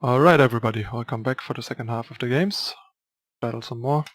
Alright everybody, welcome back for the second half of the games. Battle some more.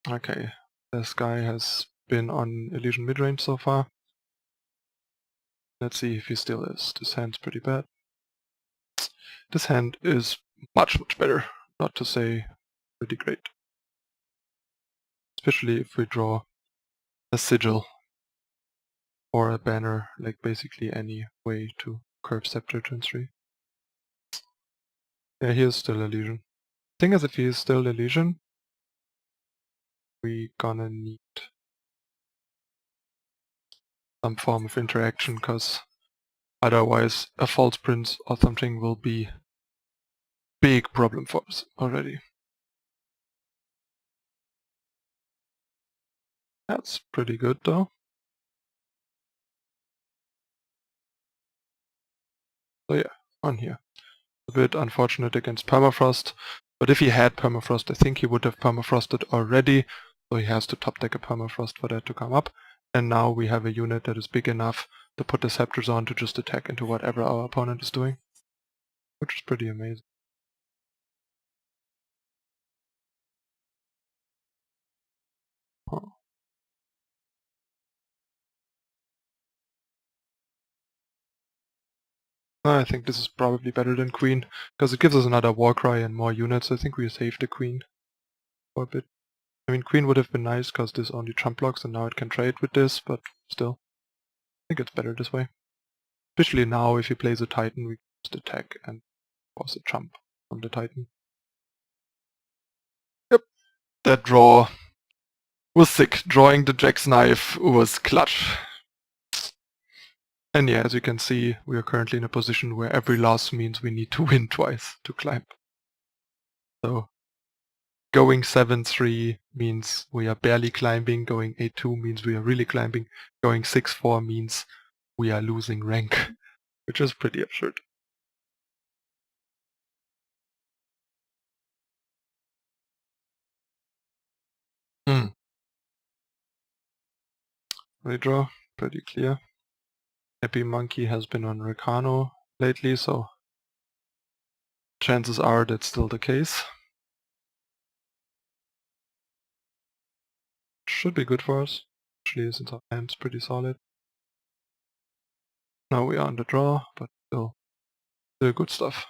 Okay, this guy has been on Elysian midrange so far. Let's see if he still is. This hand's pretty bad. This hand is much better, not to say pretty great. Especially if we draw a Sigil or a banner, like basically any way to curve Scepter turn 3. Yeah, he is still Elysian. Thing is, if he is still Elysian, we gonna need some form of interaction, because otherwise a false prince or something will be big problem for us already. That's pretty good though. So yeah, on here. A bit unfortunate against permafrost, but if he had permafrost, I think he would have permafrosted already, so he has to top deck a permafrost for that to come up. And now we have a unit that is big enough to put the scepters on to just attack into whatever our opponent is doing, which is pretty amazing. Huh. I think this is probably better than Queen, because it gives us another Warcry and more units. I think we saved the Queen for a bit. I mean, Queen would have been nice because this only trump blocks and now it can trade with this, but still. I think it's better this way. Especially now, if he plays a Titan, we just attack and force a trump from the Titan. Yep, that draw was sick. Drawing the Jack's Knife was clutch. And yeah, as you can see, we are currently in a position where every loss means we need to win twice to climb. So going 7-3 means we are barely climbing, going 8-2 means we are really climbing, going 6-4 means we are losing rank, which is pretty absurd. Redraw, pretty clear. Happy Monkey has been on Rakano lately, so chances are that's still the case. Should be good for us, actually, since our hand's pretty solid. Now we are on the draw, but still good stuff.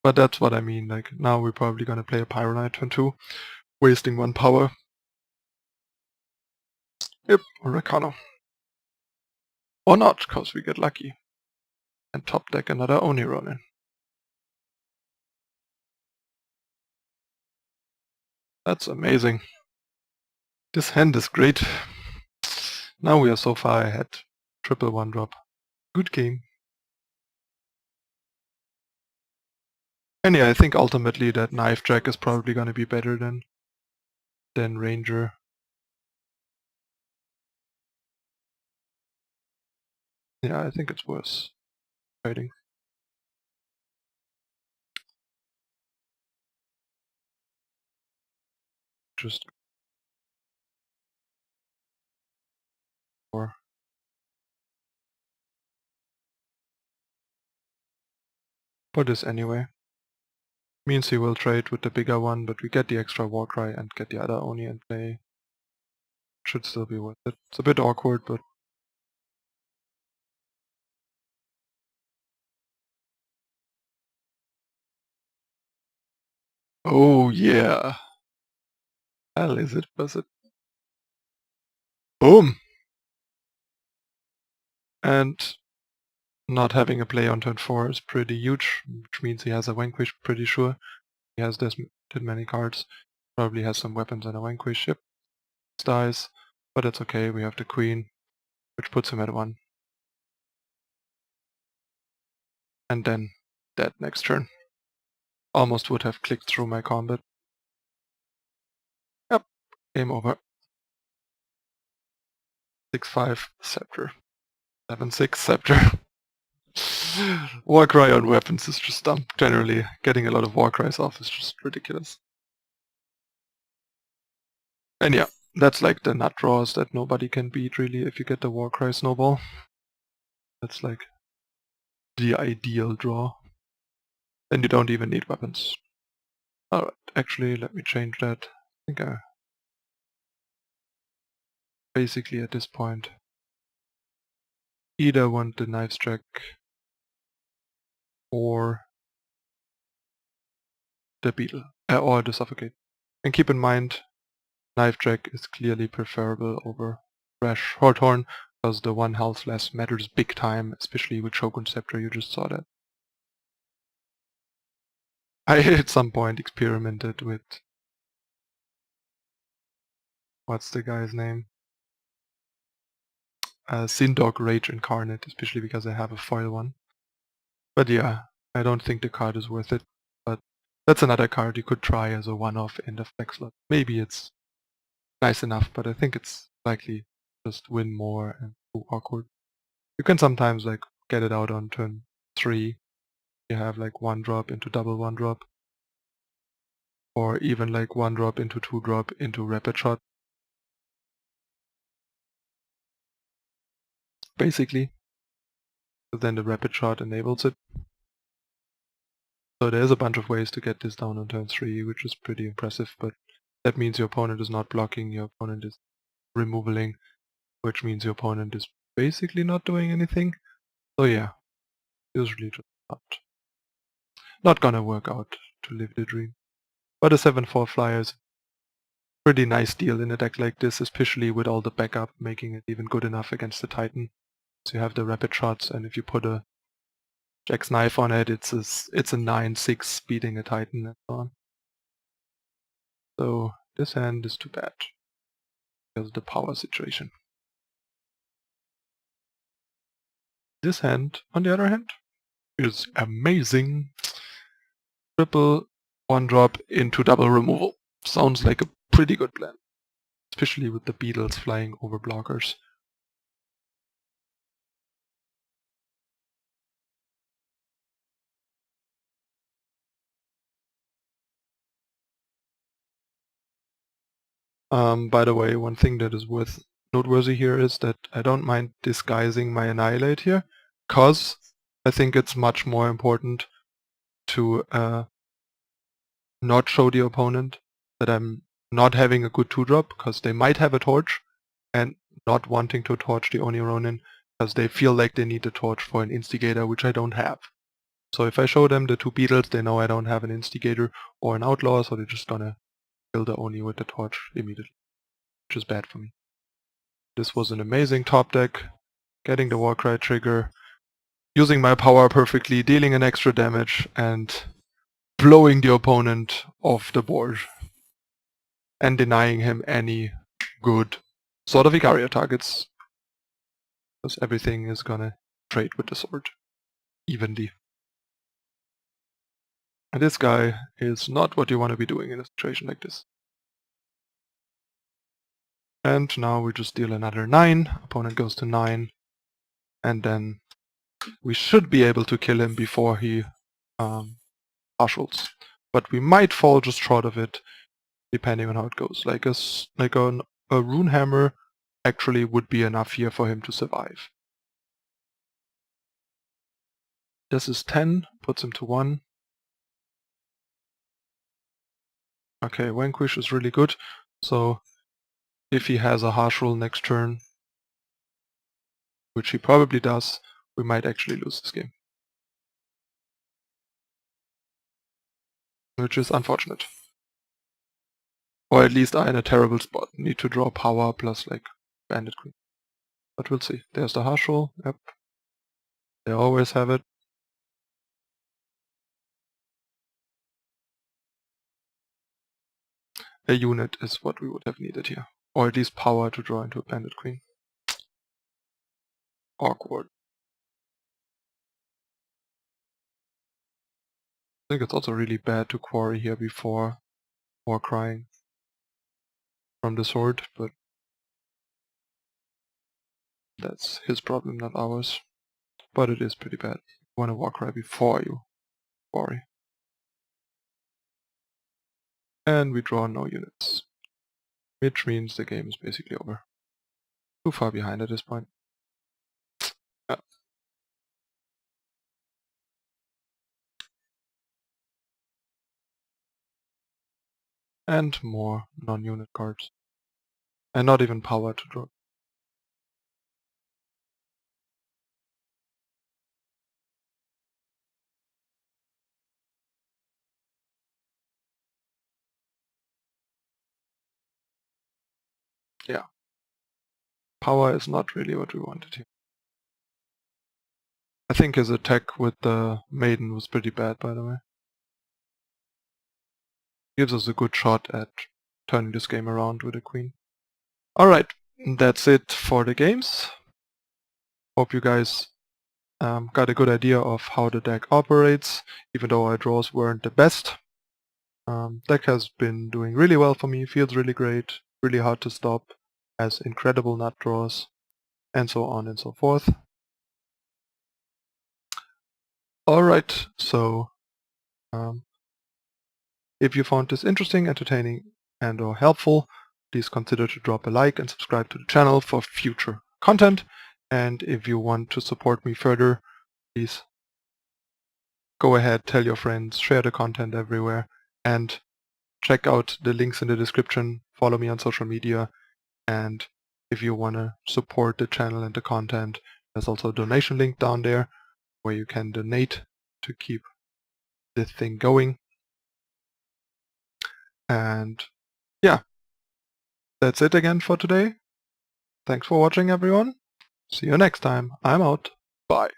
But that's what I mean, like, now we're probably gonna play a Pyroknight turn 2, wasting 1 power. Yep, or Rakano. Or not, because we get lucky. And top deck another Oni Ronin. That's amazing. This hand is great. Now we are so far ahead. Triple 1-drop. Good game. And yeah, I think ultimately that Knifejack is probably gonna be better than Ranger. Yeah, I think it's worth fighting. Just for this anyway. Means he will trade with the bigger one, but we get the extra Warcry and get the other Oni in play. Should still be worth it. It's a bit awkward, but oh yeah. Hell is it, was it? Boom! And not having a play on turn 4 is pretty huge, which means he has a Vanquish, pretty sure. He has that many cards. Probably has some weapons and a Vanquish ship. Dies, but that's okay, we have the Queen, which puts him at 1. And then dead next turn. Almost would have clicked through my combat. Yep, game over. 6-5 Scepter. 7-6 Scepter. Warcry on weapons is just dumb. Generally, getting a lot of Warcries off is just ridiculous. And yeah, That's like the nut draws that nobody can beat really if you get the Warcry snowball. That's like the ideal draw. Then you don't even need weapons. Alright, actually let me change that. I think I basically at this point either want the Knifejack or the Beetle, or the Suffocate. And keep in mind, Knifejack is clearly preferable over Rash Hawthorn, because the 1 health less matters big time, especially with Shogun Scepter, you just saw that. I at some point experimented with... what's the guy's name? Sindog Rage Incarnate, especially because I have a foil one. But yeah, I don't think the card is worth it, but that's another card you could try as a one-off end of deck slot. Maybe it's nice enough, but I think it's likely just win more and too awkward. You can sometimes like get it out on turn 3. You have like 1-drop into double 1-drop. Or even like 1-drop into 2-drop into rapid shot. Basically. But then the rapid shot enables it. So there's a bunch of ways to get this down on turn 3, which is pretty impressive, but that means your opponent is not blocking, your opponent is removaling, which means your opponent is basically not doing anything. So yeah, usually just not gonna work out to live the dream. But a 7/4 flyer is a pretty nice deal in a deck like this, especially with all the backup, making it even good enough against the Titan. So you have the rapid shots, and if you put a Jack's Knife on it, it's a 9/6 beating a Titan and so on. So this hand is too bad because of the power situation. This hand, on the other hand, is amazing. Triple 1-drop into double removal. Sounds like a pretty good plan. Especially with the Beetles flying over blockers. By the way, one thing that is noteworthy here is that I don't mind disguising my Annihilate here, cause I think it's much more important to not show the opponent that I'm not having a good 2-drop, because they might have a torch, and not wanting to torch the Oni Ronin, because they feel like they need a torch for an Instigator, which I don't have. So if I show them the 2 Beetles, they know I don't have an Instigator or an Outlaw, so they're just gonna kill the Oni with the torch immediately, which is bad for me. This was an amazing top deck, getting the Warcry trigger, using my power perfectly, dealing an extra damage, and blowing the opponent off the board. And denying him any good Sword of Icaria targets. Because everything is gonna trade with the sword. Evenly. And this guy is not what you want to be doing in a situation like this. And now we just deal another 9, opponent goes to 9, and then we should be able to kill him before he partials. But we might fall just short of it, depending on how it goes. Like a Rune Hammer actually would be enough here for him to survive. This is 10, puts him to 1. Okay, Vanquish is really good, so if he has a harsh roll next turn, which he probably does, we might actually lose this game. Which is unfortunate. Or at least I'm in a terrible spot. Need to draw power plus like Bandit Queen. But we'll see. There's the harsh roll, yep. They always have it. A unit is what we would have needed here. Or at least power to draw into a Bandit Queen. Awkward. I think it's also really bad to quarry here before Warcrying from the sword, but that's his problem, not ours. But it is pretty bad. You want to Warcry before you quarry. And we draw no units. which means the game is basically over. Too far behind at this point. And more non-unit cards. And not even power to draw. Yeah. Power is not really what we wanted here. I think his attack with the Maiden was pretty bad, by the way. Gives us a good shot at turning this game around with a queen. Alright, that's it for the games. Hope you guys got a good idea of how the deck operates, even though our draws weren't the best. Deck has been doing really well for me, feels really great, really hard to stop, has incredible nut draws, and so on and so forth. Alright, so if you found this interesting, entertaining, and or helpful, please consider to drop a like and subscribe to the channel for future content. And if you want to support me further, please go ahead, tell your friends, share the content everywhere, and check out the links in the description, follow me on social media, and if you want to support the channel and the content, there's also a donation link down there where you can donate to keep this thing going. And yeah, that's it again for today. Thanks for watching, everyone. See you next time. I'm out. Bye.